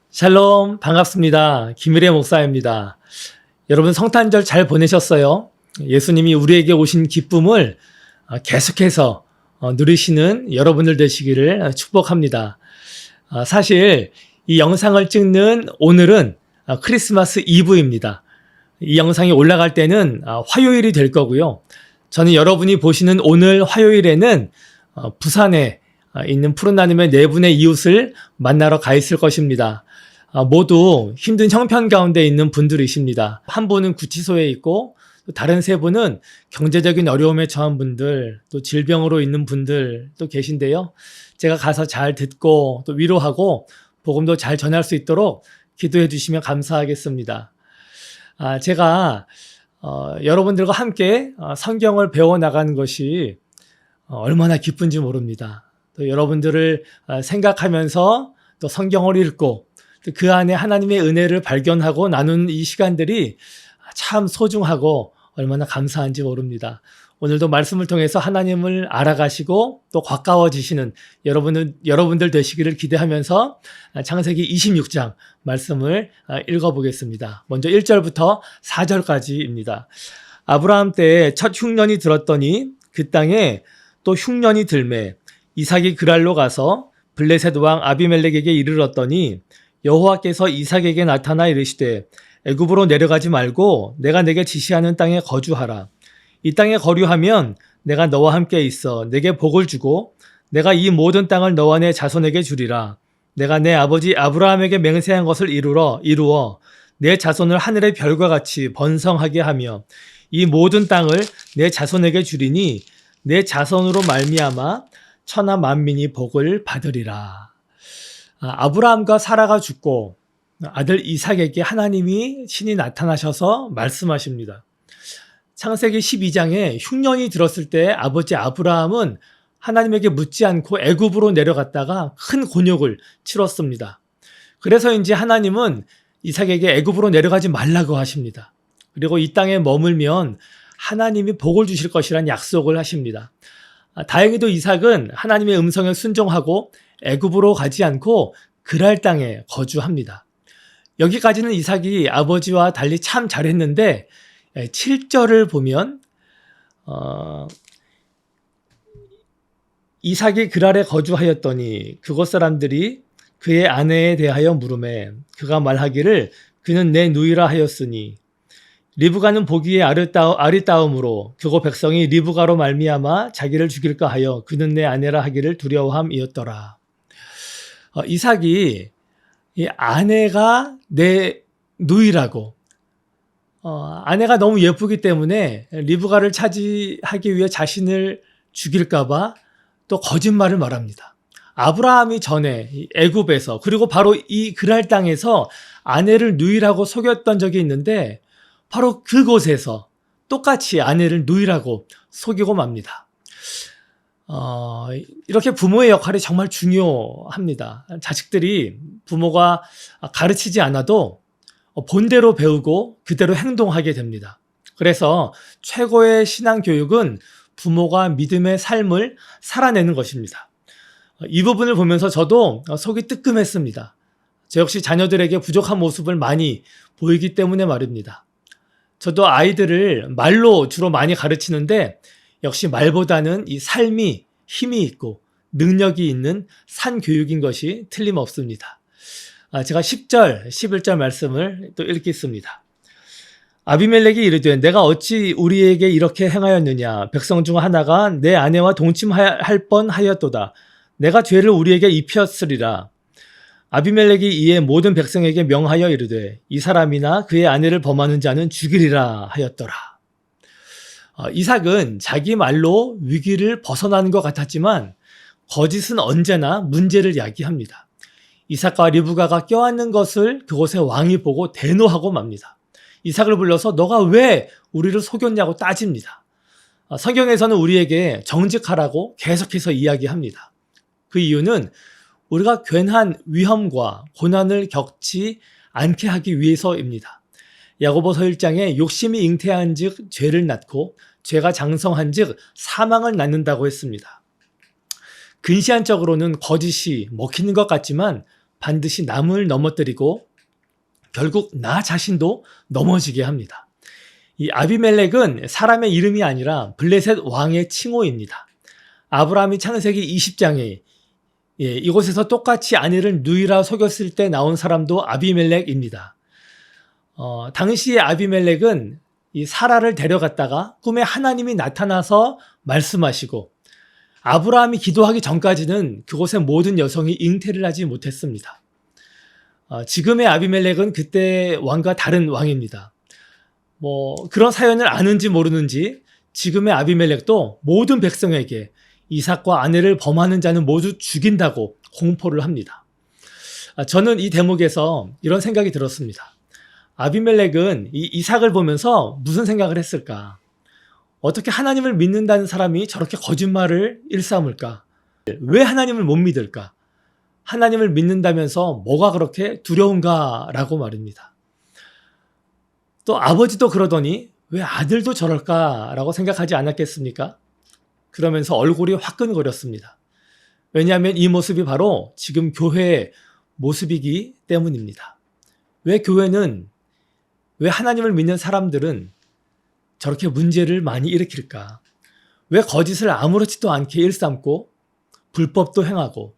샬롬, 반갑습니다. 김일의 목사입니다. 여러분 성탄절 잘 보내셨어요? 예수님이 우리에게 오신 기쁨을 계속해서 누리시는 여러분들 되시기를 축복합니다. 사실 이 영상을 찍는 오늘은 크리스마스 이브입니다. 이 영상이 올라갈 때는 화요일이 될 거고요. 저는 여러분이 보시는 오늘 화요일에는 부산에 있는 푸른 나눔의 네 분의 이웃을 만나러 가 있을 것입니다. 모두 힘든 형편 가운데 있는 분들이십니다. 한 분은 구치소에 있고 다른 세 분은 경제적인 어려움에 처한 분들, 또 질병으로 있는 분들 또 계신데요. 제가 가서 잘 듣고 또 위로하고 복음도 잘 전할 수 있도록 기도해 주시면 감사하겠습니다. 제가 여러분들과 함께 성경을 배워나가는 것이 얼마나 기쁜지 모릅니다. 또 여러분들을 생각하면서 또 성경을 읽고 그 안에 하나님의 은혜를 발견하고 나누는 이 시간들이 참 소중하고 얼마나 감사한지 모릅니다. 오늘도 말씀을 통해서 하나님을 알아가시고 또 가까워지시는 여러분들 되시기를 기대하면서 창세기 26장 말씀을 읽어보겠습니다. 먼저 1절부터 4절까지입니다. 아브라함 때에 첫 흉년이 들었더니 그 땅에 또 흉년이 들매 이삭이 그랄로 가서 블레셋 왕 아비멜렉에게 이르렀더니 여호와께서 이삭에게 나타나 이르시되 애굽으로 내려가지 말고 내가 내게 지시하는 땅에 거주하라. 이 땅에 거류하면 내가 너와 함께 있어 내게 복을 주고 내가 이 모든 땅을 너와 내 자손에게 주리라. 내가 내 아버지 아브라함에게 맹세한 것을 이루어 내 자손을 하늘의 별과 같이 번성하게 하며 이 모든 땅을 내 자손에게 주리니 내 자손으로 말미암아 천하 만민이 복을 받으리라. 아브라함과 사라가 죽고 아들 이삭에게 하나님이 신이 나타나셔서 말씀하십니다. 창세기 12장에 흉년이 들었을 때 아버지 아브라함은 하나님에게 묻지 않고 애굽으로 내려갔다가 큰 곤욕을 치렀습니다. 그래서인지 하나님은 이삭에게 애굽으로 내려가지 말라고 하십니다. 그리고 이 땅에 머물면 하나님이 복을 주실 것이란 약속을 하십니다. 다행히도 이삭은 하나님의 음성에 순종하고 애굽으로 가지 않고 그랄 땅에 거주합니다. 여기까지는 이삭이 아버지와 달리 참 잘했는데 7절을 보면 이삭이 그랄에 거주하였더니 그곳 사람들이 그의 아내에 대하여 물으매 그가 말하기를 그는 내 누이라 하였으니 리브가는 보기에 아리따움으로 그곳 백성이 리브가로 말미암아 자기를 죽일까 하여 그는 내 아내라 하기를 두려워함이었더라. 이삭이 이 아내가 내 누이라고 아내가 너무 예쁘기 때문에 리브가를 차지하기 위해 자신을 죽일까봐 또 거짓말을 말합니다. 아브라함이 전에 애굽에서 그리고 바로 이 그랄 땅에서 아내를 누이라고 속였던 적이 있는데 바로 그곳에서 똑같이 아내를 누이라고 속이고 맙니다. 이렇게 부모의 역할이 정말 중요합니다. 자식들이 부모가 가르치지 않아도 본대로 배우고 그대로 행동하게 됩니다. 그래서 최고의 신앙 교육은 부모가 믿음의 삶을 살아내는 것입니다. 이 부분을 보면서 저도 속이 뜨끔했습니다. 저 역시 자녀들에게 부족한 모습을 많이 보이기 때문에 말입니다. 저도 아이들을 말로 주로 많이 가르치는데 역시 말보다는 이 삶이 힘이 있고 능력이 있는 산교육인 것이 틀림없습니다. 제가 10절, 11절 말씀을 또 읽겠습니다. 아비멜렉이 이르되 내가 어찌 우리에게 이렇게 행하였느냐. 백성 중 하나가 내 아내와 동침할 뻔하였도다. 내가 죄를 우리에게 입혔으리라. 아비멜렉이 이에 모든 백성에게 명하여 이르되 이 사람이나 그의 아내를 범하는 자는 죽이리라 하였더라. 이삭은 자기 말로 위기를 벗어나는 것 같았지만 거짓은 언제나 문제를 야기합니다. 이삭과 리브가가 껴안는 것을 그곳의 왕이 보고 대노하고 맙니다. 이삭을 불러서 너가 왜 우리를 속였냐고 따집니다. 성경에서는 우리에게 정직하라고 계속해서 이야기합니다. 그 이유는 우리가 괜한 위험과 고난을 겪지 않게 하기 위해서입니다. 야고보서 1장에 욕심이 잉태한 즉 죄를 낳고 죄가 장성한즉 사망을 낳는다고 했습니다. 근시안적으로는 거짓이 먹히는 것 같지만 반드시 남을 넘어뜨리고 결국 나 자신도 넘어지게 합니다. 이 아비멜렉은 사람의 이름이 아니라 블레셋 왕의 칭호입니다. 아브라함이 창세기 20장에 이곳에서 똑같이 아내를 누이라 속였을 때 나온 사람도 아비멜렉입니다. 당시에 아비멜렉은 이 사라를 데려갔다가 꿈에 하나님이 나타나서 말씀하시고 아브라함이 기도하기 전까지는 그곳의 모든 여성이 잉태를 하지 못했습니다. 지금의 아비멜렉은 그때 왕과 다른 왕입니다. 그런 사연을 아는지 모르는지 지금의 아비멜렉도 모든 백성에게 이삭과 아내를 범하는 자는 모두 죽인다고 공포를 합니다. 저는 이 대목에서 이런 생각이 들었습니다. 아비멜렉은 이 이삭을 보면서 무슨 생각을 했을까? 어떻게 하나님을 믿는다는 사람이 저렇게 거짓말을 일삼을까? 왜 하나님을 못 믿을까? 하나님을 믿는다면서 뭐가 그렇게 두려운가라고 말입니다. 또 아버지도 그러더니 왜 아들도 저럴까라고 생각하지 않았겠습니까? 그러면서 얼굴이 화끈거렸습니다. 왜냐하면 이 모습이 바로 지금 교회의 모습이기 때문입니다. 왜 교회는, 왜 하나님을 믿는 사람들은 저렇게 문제를 많이 일으킬까? 왜 거짓을 아무렇지도 않게 일삼고 불법도 행하고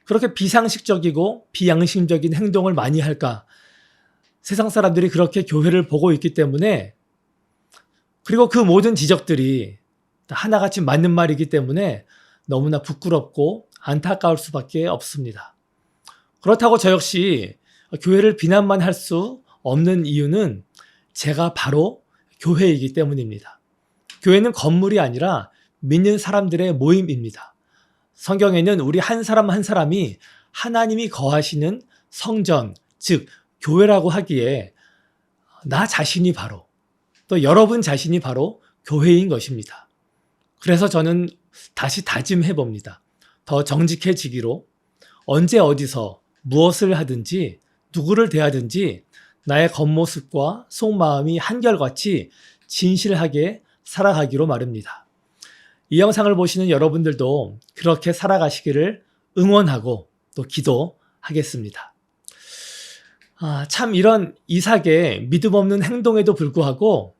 그렇게 비상식적이고 비양심적인 행동을 많이 할까? 세상 사람들이 그렇게 교회를 보고 있기 때문에, 그리고 그 모든 지적들이 하나같이 맞는 말이기 때문에 너무나 부끄럽고 안타까울 수밖에 없습니다. 그렇다고 저 역시 교회를 비난만 할 수 없는 이유는 제가 바로 교회이기 때문입니다. 교회는 건물이 아니라 믿는 사람들의 모임입니다. 성경에는 우리 한 사람 한 사람이 하나님이 거하시는 성전, 즉 교회라고 하기에 나 자신이 바로, 또 여러분 자신이 바로 교회인 것입니다. 그래서 저는 다시 다짐해 봅니다. 더 정직해지기로, 언제 어디서 무엇을 하든지 누구를 대하든지 나의 겉모습과 속마음이 한결같이 진실하게 살아가기로 말입니다. 이 영상을 보시는 여러분들도 그렇게 살아가시기를 응원하고 또 기도하겠습니다. 참 이런 이삭의 믿음 없는 행동에도 불구하고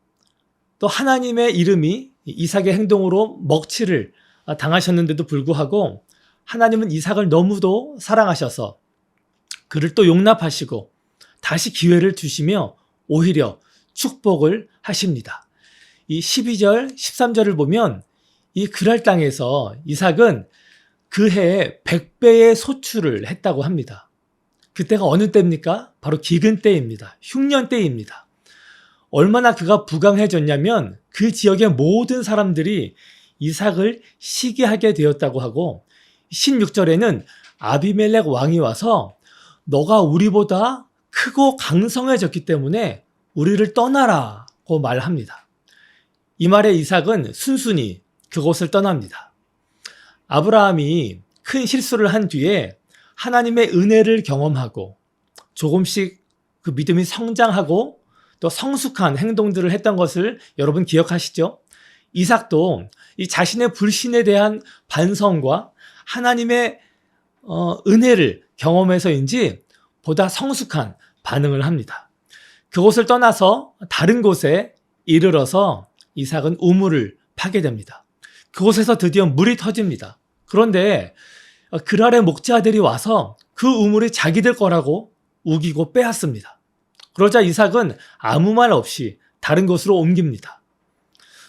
또 하나님의 이름이 이삭의 행동으로 먹칠을 당하셨는데도 불구하고 하나님은 이삭을 너무도 사랑하셔서 그를 또 용납하시고 다시 기회를 주시며 오히려 축복을 하십니다. 이 12절, 13절을 보면 이 그랄 땅에서 이삭은 그 해에 100배의 소출을 했다고 합니다. 그때가 어느 때입니까? 바로 기근 때입니다. 흉년 때입니다. 얼마나 그가 부강해졌냐면 그 지역의 모든 사람들이 이삭을 시기하게 되었다고 하고 16절에는 아비멜렉 왕이 와서 너가 우리보다 크고 강성해졌기 때문에 우리를 떠나라고 말합니다. 이 말에 이삭은 순순히 그곳을 떠납니다. 아브라함이 큰 실수를 한 뒤에 하나님의 은혜를 경험하고 조금씩 그 믿음이 성장하고 또 성숙한 행동들을 했던 것을 여러분 기억하시죠? 이삭도 이 자신의 불신에 대한 반성과 하나님의 은혜를 경험해서인지 보다 성숙한 반응을 합니다. 그곳을 떠나서 다른 곳에 이르러서 이삭은 우물을 파게 됩니다. 그곳에서 드디어 물이 터집니다. 그런데 그랄의 목자들이 와서 그 우물이 자기들 거라고 우기고 빼앗습니다. 그러자 이삭은 아무 말 없이 다른 곳으로 옮깁니다.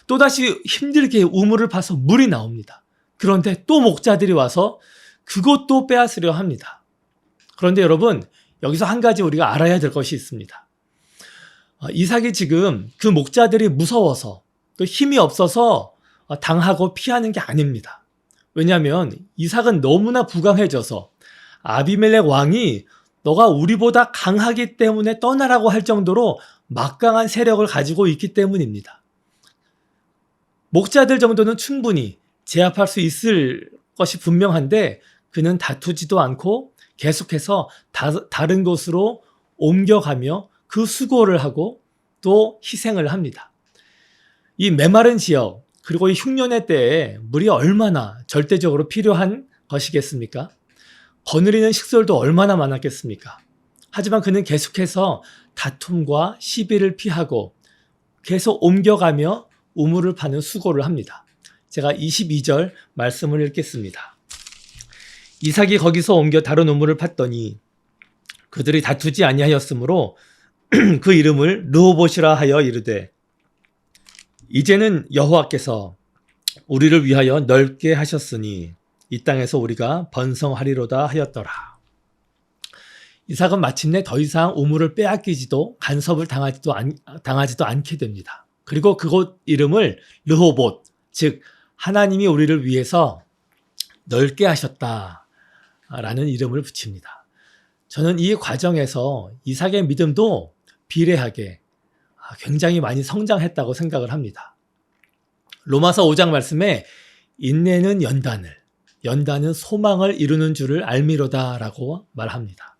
또다시 힘들게 우물을 파서 물이 나옵니다. 그런데 또 목자들이 와서 그것도 빼앗으려 합니다. 그런데 여러분, 여기서 한 가지 우리가 알아야 될 것이 있습니다. 이삭이 지금 그 목자들이 무서워서 또 힘이 없어서 당하고 피하는 게 아닙니다. 왜냐하면 이삭은 너무나 부강해져서 아비멜렉 왕이 너가 우리보다 강하기 때문에 떠나라고 할 정도로 막강한 세력을 가지고 있기 때문입니다. 목자들 정도는 충분히 제압할 수 있을 것이 분명한데 그는 다투지도 않고 계속해서 다른 곳으로 옮겨가며 그 수고를 하고 또 희생을 합니다. 이 메마른 지역 그리고 이 흉년의 때에 물이 얼마나 절대적으로 필요한 것이겠습니까? 거느리는 식솔도 얼마나 많았겠습니까? 하지만 그는 계속해서 다툼과 시비를 피하고 계속 옮겨가며 우물을 파는 수고를 합니다. 제가 22절 말씀을 읽겠습니다. 이삭이 거기서 옮겨 다른 우물을 팠더니 그들이 다투지 아니하였으므로 그 이름을 르호봇이라 하여 이르되 이제는 여호와께서 우리를 위하여 넓게 하셨으니 이 땅에서 우리가 번성하리로다 하였더라. 이삭은 마침내 더 이상 우물을 빼앗기지도 간섭을 당하지도 않게 됩니다. 그리고 그곳 이름을 르호봇, 즉 하나님이 우리를 위해서 넓게 하셨다라는 이름을 붙입니다. 저는 이 과정에서 이삭의 믿음도 비례하게 굉장히 많이 성장했다고 생각을 합니다. 로마서 5장 말씀에 인내는 연단은 소망을 이루는 줄을 알미로다라고 말합니다.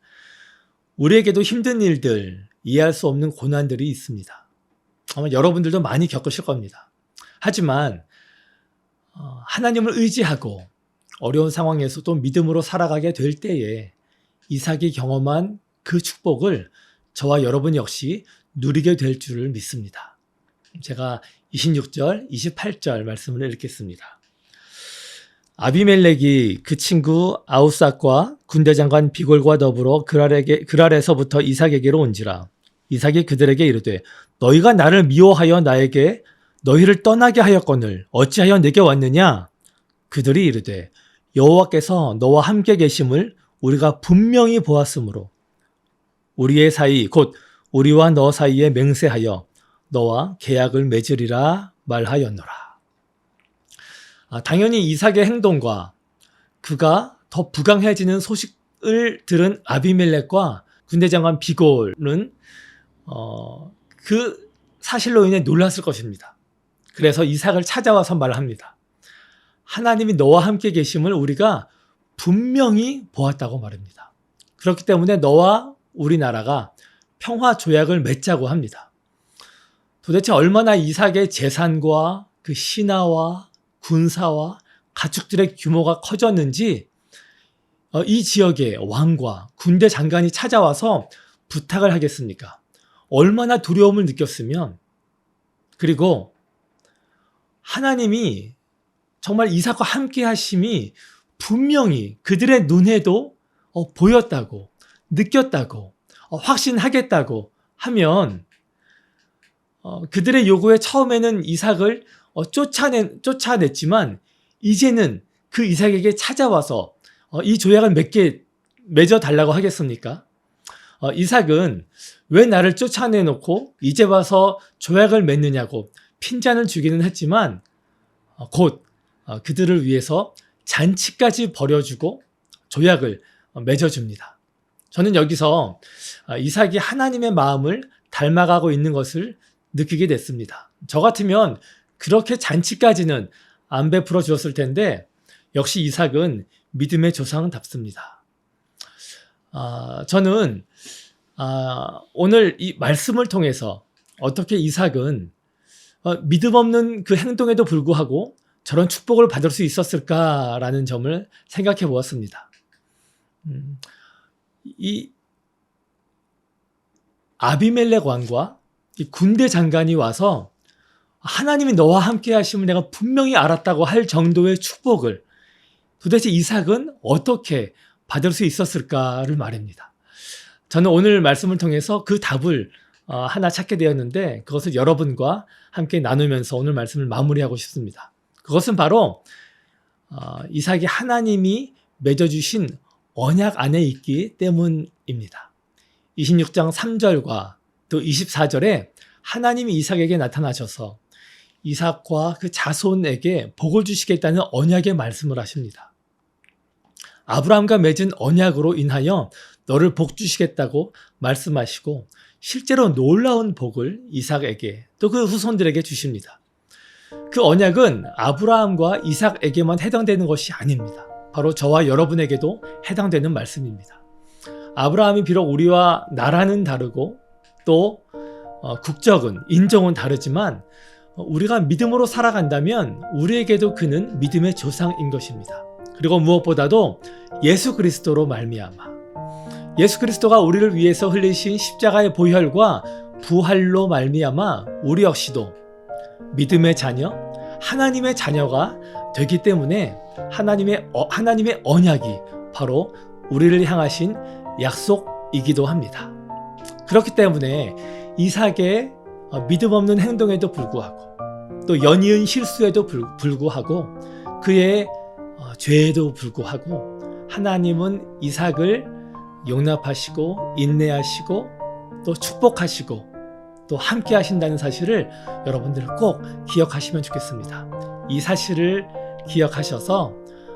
우리에게도 힘든 일들, 이해할 수 없는 고난들이 있습니다. 아마 여러분들도 많이 겪으실 겁니다. 하지만 하나님을 의지하고 어려운 상황에서도 믿음으로 살아가게 될 때에 이삭이 경험한 그 축복을 저와 여러분 역시 누리게 될 줄을 믿습니다. 제가 26절, 28절 말씀을 읽겠습니다. 아비멜렉이 그 친구 아우삭과 군대장관 비골과 더불어 그랄에서부터 이삭에게로 온지라. 이삭이 그들에게 이르되 너희가 나를 미워하여 나에게 너희를 떠나게 하였거늘 어찌하여 내게 왔느냐? 그들이 이르되 여호와께서 너와 함께 계심을 우리가 분명히 보았으므로 우리의 사이 곧 우리와 너 사이에 맹세하여 너와 계약을 맺으리라 말하였노라. 당연히 이삭의 행동과 그가 더 부강해지는 소식을 들은 아비멜렉과 군대장관 비골은 그 사실로 인해 놀랐을 것입니다. 그래서 이삭을 찾아와서 말합니다. 하나님이 너와 함께 계심을 우리가 분명히 보았다고 말합니다. 그렇기 때문에 너와 우리나라가 평화 조약을 맺자고 합니다. 도대체 얼마나 이삭의 재산과 그 신하와 군사와 가축들의 규모가 커졌는지 이 지역의 왕과 군대 장관이 찾아와서 부탁을 하겠습니까? 얼마나 두려움을 느꼈으면, 그리고 하나님이 정말 이삭과 함께 하심이 분명히 그들의 눈에도 보였다고, 느꼈다고, 확신하겠다고 하면 그들의 요구에 처음에는 이삭을 쫓아냈지만 이제는 그 이삭에게 찾아와서 이 조약을 맺어달라고 하겠습니까? 이삭은 왜 나를 쫓아내놓고 이제 와서 조약을 맺느냐고 핀잔을 주기는 했지만 곧 그들을 위해서 잔치까지 벌여주고 조약을 맺어줍니다. 저는 여기서 이삭이 하나님의 마음을 닮아가고 있는 것을 느끼게 됐습니다. 저 같으면 그렇게 잔치까지는 안 베풀어 주었을 텐데 역시 이삭은 믿음의 조상답습니다. 저는 오늘 이 말씀을 통해서 어떻게 이삭은 믿음 없는 그 행동에도 불구하고 저런 축복을 받을 수 있었을까라는 점을 생각해 보았습니다. 이 아비멜렉 왕과 이 군대 장관이 와서 하나님이 너와 함께 하심을 내가 분명히 알았다고 할 정도의 축복을 도대체 이삭은 어떻게 받을 수 있었을까를 말입니다. 저는 오늘 말씀을 통해서 그 답을 하나 찾게 되었는데 그것을 여러분과 함께 나누면서 오늘 말씀을 마무리하고 싶습니다. 그것은 바로 이삭이 하나님이 맺어주신 언약 안에 있기 때문입니다. 26장 3절과 또 24절에 하나님이 이삭에게 나타나셔서 이삭과 그 자손에게 복을 주시겠다는 언약의 말씀을 하십니다. 아브라함과 맺은 언약으로 인하여 너를 복 주시겠다고 말씀하시고 실제로 놀라운 복을 이삭에게 또 그 후손들에게 주십니다. 그 언약은 아브라함과 이삭에게만 해당되는 것이 아닙니다. 바로 저와 여러분에게도 해당되는 말씀입니다. 아브라함이 비록 우리와 나라는 다르고 또 국적은, 인종은 다르지만 우리가 믿음으로 살아간다면 우리에게도 그는 믿음의 조상인 것입니다. 그리고 무엇보다도 예수 그리스도로 말미암아 예수 그리스도가 우리를 위해서 흘리신 십자가의 보혈과 부활로 말미암아 우리 역시도 믿음의 자녀, 하나님의 자녀가 되기 때문에 하나님의 언약이 바로 우리를 향하신 약속이기도 합니다. 그렇기 때문에 이삭의 믿음 없는 행동에도 불구하고 또 연이은 실수에도 불구하고 그의 죄에도 불구하고 하나님은 이삭을 용납하시고 인내하시고 또 축복하시고 또 함께 하신다는 사실을 여러분들 꼭 기억하시면 좋겠습니다. 이 사실을 기억하셔서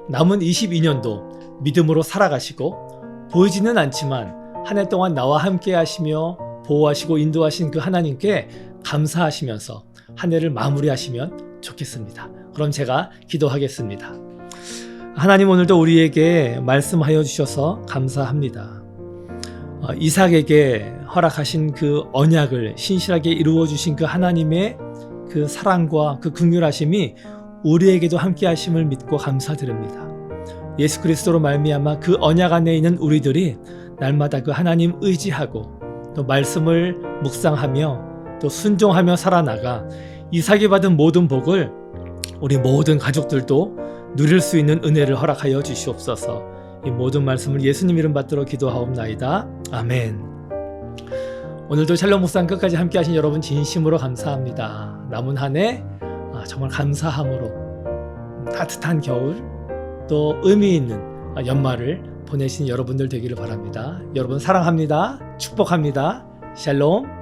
남은 22년도 믿음으로 살아가시고 보이지는 않지만 한 해 동안 나와 함께 하시며 보호하시고 인도하신 그 하나님께 감사하시면서 한 해를 마무리하시면 좋겠습니다. 그럼 제가 기도하겠습니다. 하나님, 오늘도 우리에게 말씀하여 주셔서 감사합니다. 이삭에게 허락하신 그 언약을 신실하게 이루어 주신 그 하나님의 그 사랑과 그 긍휼하심이 우리에게도 함께 하심을 믿고 감사드립니다. 예수 그리스도로 말미암아 그 언약 안에 있는 우리들이 날마다 그 하나님 의지하고 또 말씀을 묵상하며 또 순종하며 살아나가 이삭이 받은 모든 복을 우리 모든 가족들도 누릴 수 있는 은혜를 허락하여 주시옵소서. 이 모든 말씀을 예수님 이름 받들어 기도하옵나이다. 아멘. 오늘도 샬롬 묵상 끝까지 함께 하신 여러분 진심으로 감사합니다. 남은 한 해 정말 감사함으로 따뜻한 겨울 또 의미 있는 연말을 보내신 여러분들 되기를 바랍니다. 여러분 사랑합니다. 축복합니다. 샬롬.